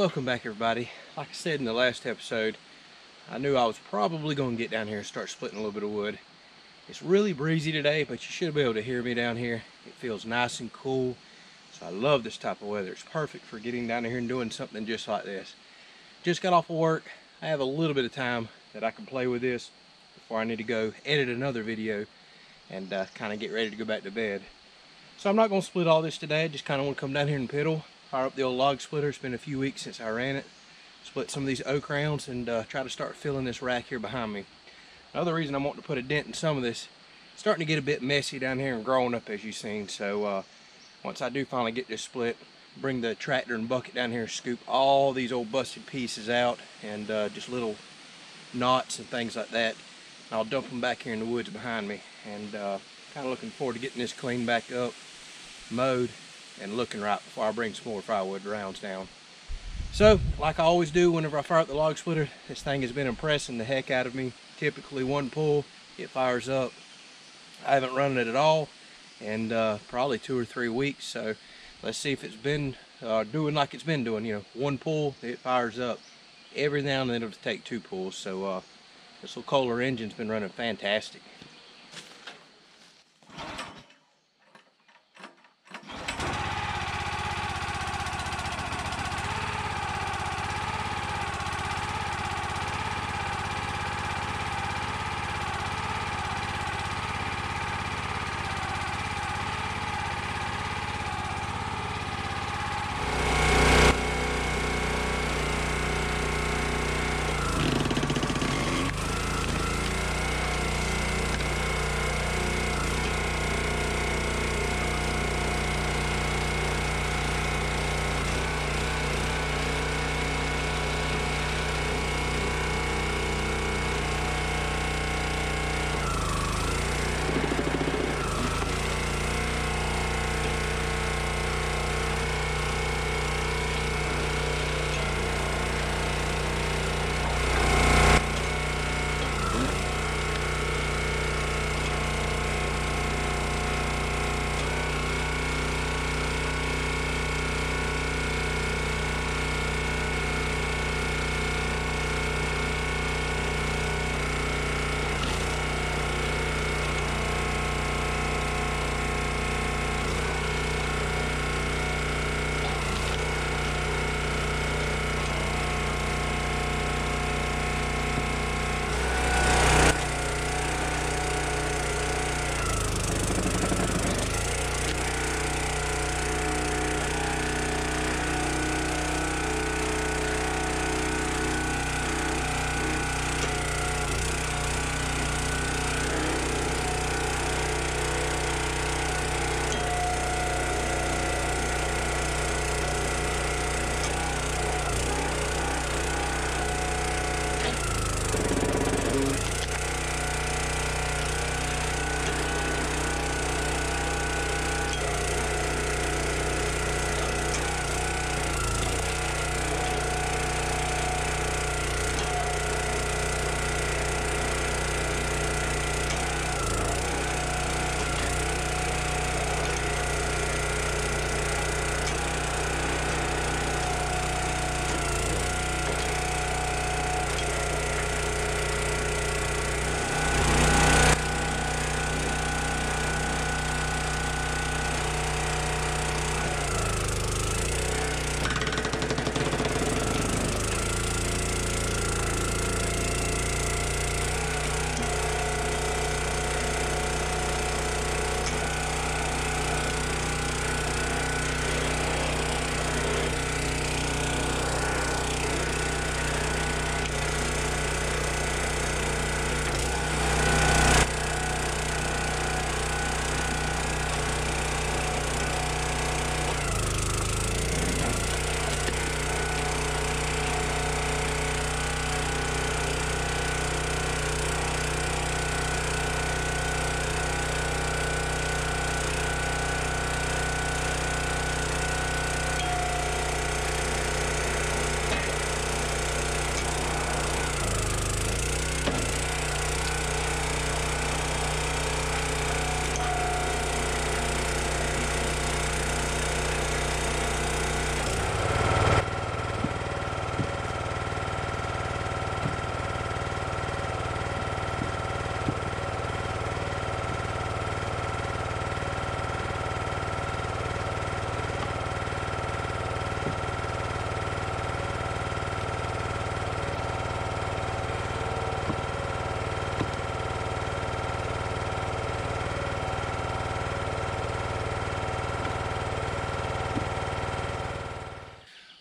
welcome back everybody. Like I said in the last episode, I knew I was probably going to get down here and start splitting a little bit of wood. It's really breezy today, but you should be able to hear me down here. It feels nice and cool, so I love this type of weather. It's perfect for getting down here and doing something just like this. Just got off of work. I have a little bit of time that I can play with this before I need to go edit another video and kind of get ready to go back to bed. So I'm not going to split all this today. I just kind of want to come down here and piddle, fire up the old log splitter. It's been a few weeks since I ran it. Split some of these oak rounds and try to start filling this rack here behind me. Another reason I'm wanting to put a dent in some of this, it's starting to get a bit messy down here and growing up, as you've seen. So once I do finally get this split, bring the tractor and bucket down here and scoop all these old busted pieces out and just little knots and things like that. I'll dump them back here in the woods behind me, and kind of looking forward to getting this cleaned back up, mowed, and looking right before I bring some more firewood rounds down. So, like I always do whenever I fire up the log splitter, this thing has been impressing the heck out of me. Typically one pull, it fires up. I haven't run it at all in probably 2 or 3 weeks, so let's see if it's been doing like it's been doing. You know, one pull, it fires up. Every now and then it'll take 2 pulls, so this little Kohler engine's been running fantastic.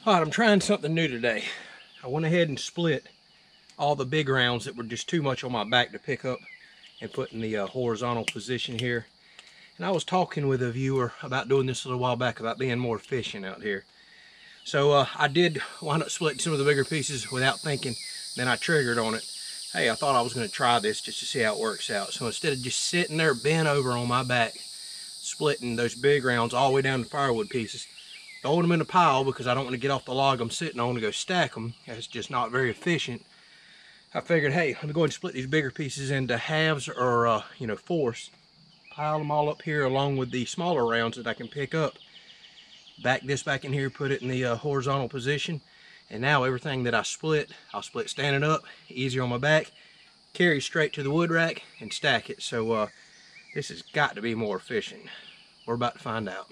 All right, I'm trying something new today. I went ahead and split all the big rounds that were just too much on my back to pick up and put in the horizontal position here. And I was talking with a viewer about doing this a little while back about being more efficient out here. So I did wind up splitting some of the bigger pieces without thinking. Then I triggered on it. Hey, I thought I was going to try this just to see how it works out. So instead of just sitting there bent over on my back, splitting those big rounds all the way down to firewood pieces, throwing them in a pile because I don't want to get off the log I'm sitting on to go stack them. That's just not very efficient. I figured, hey, let me go ahead and split these bigger pieces into halves or, fourths. Pile them all up here along with the smaller rounds that I can pick up. Back this back in here, put it in the horizontal position. And now everything that I'll split standing up, easier on my back, carry straight to the wood rack and stack it. So this has got to be more efficient. We're about to find out.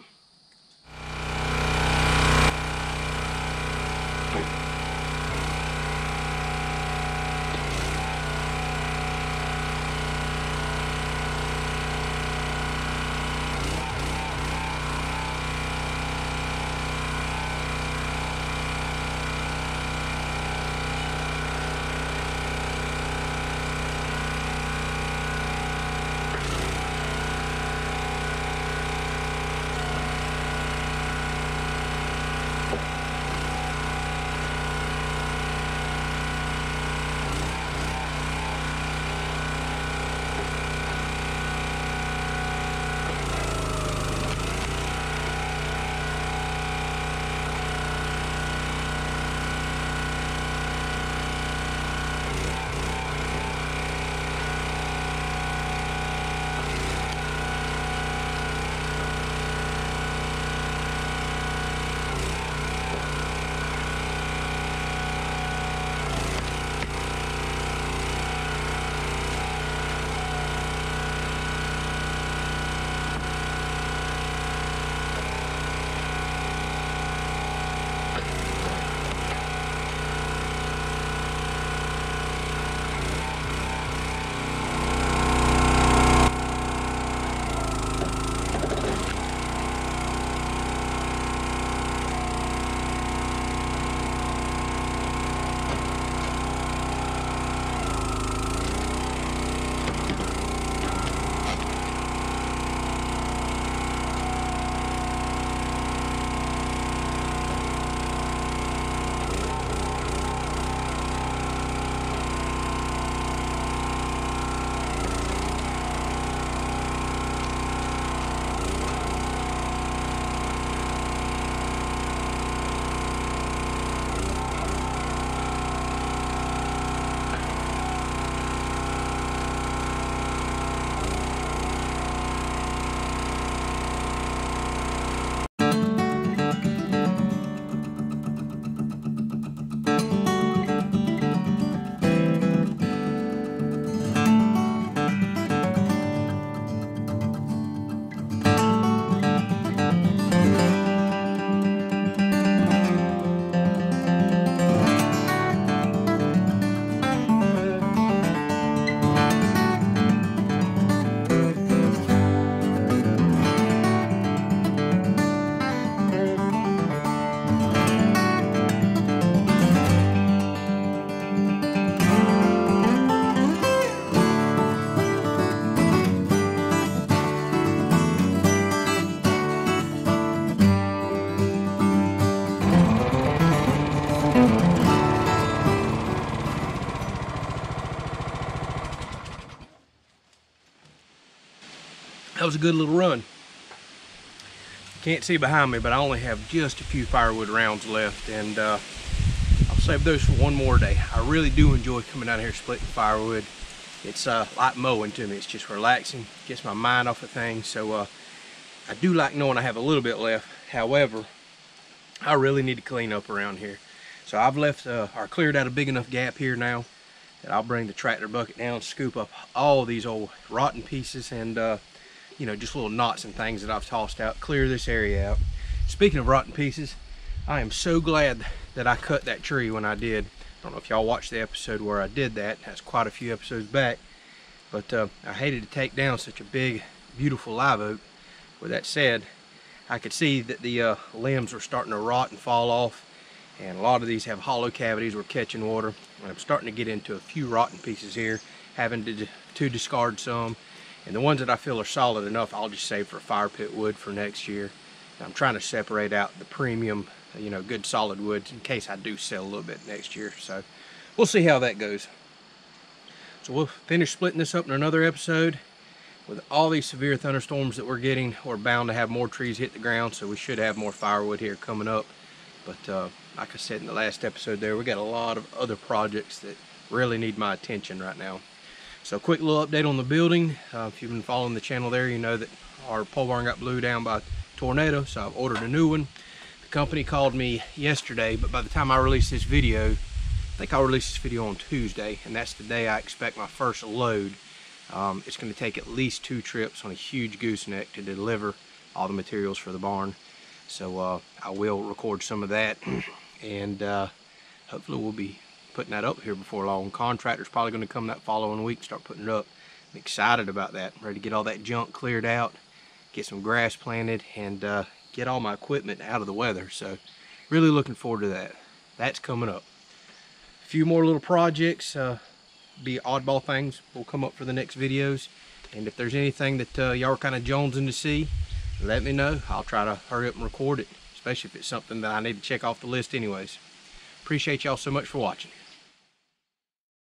That was a good little run. Can't see behind me, but I only have just a few firewood rounds left, and I'll save those for one more day. I really do enjoy coming out here splitting firewood. It's like mowing to me. It's just relaxing, gets my mind off of things. So I do like knowing I have a little bit left. However, I really need to clean up around here. So I've left or cleared out a big enough gap here now that I'll bring the tractor bucket down, scoop up all these old rotten pieces and you know, just little knots and things that I've tossed out, clear this area out. Speaking of rotten pieces, I am so glad that I cut that tree when I did. I don't know if y'all watched the episode where I did that. That's quite a few episodes back. But I hated to take down such a big, beautiful live oak. With that said, I could see that the limbs were starting to rot and fall off. and a lot of these have hollow cavities or catching water. And I'm starting to get into a few rotten pieces here, having to discard some. And the ones that I feel are solid enough, I'll just save for fire pit wood for next year. And I'm trying to separate out the premium, you know, good solid woods in case I do sell a little bit next year. So we'll see how that goes. So we'll finish splitting this up in another episode. With all these severe thunderstorms that we're getting, we're bound to have more trees hit the ground, so we should have more firewood here coming up. But like I said in the last episode there, we got a lot of other projects that really need my attention right now. So quick little update on the building. If you've been following the channel there, you know that our pole barn got blew down by a tornado, so I've ordered a new one. The company called me yesterday, but by the time I release this video, I think I'll release this video on Tuesday, and that's the day I expect my first load. It's going to take at least 2 trips on a huge gooseneck to deliver all the materials for the barn. So I will record some of that, and hopefully we'll be putting that up here before long. Contractor's probably going to come that following week and start putting it up. I'm excited about that. I'm ready to get all that junk cleared out, get some grass planted, and get all my equipment out of the weather. So really looking forward to that. That's coming up. A few more little projects, be oddball things, will come up for the next videos. And if there's anything that y'all are kind of jonesing to see, let me know. I'll try to hurry up and record it, especially if it's something that I need to check off the list anyways. Appreciate y'all so much for watching.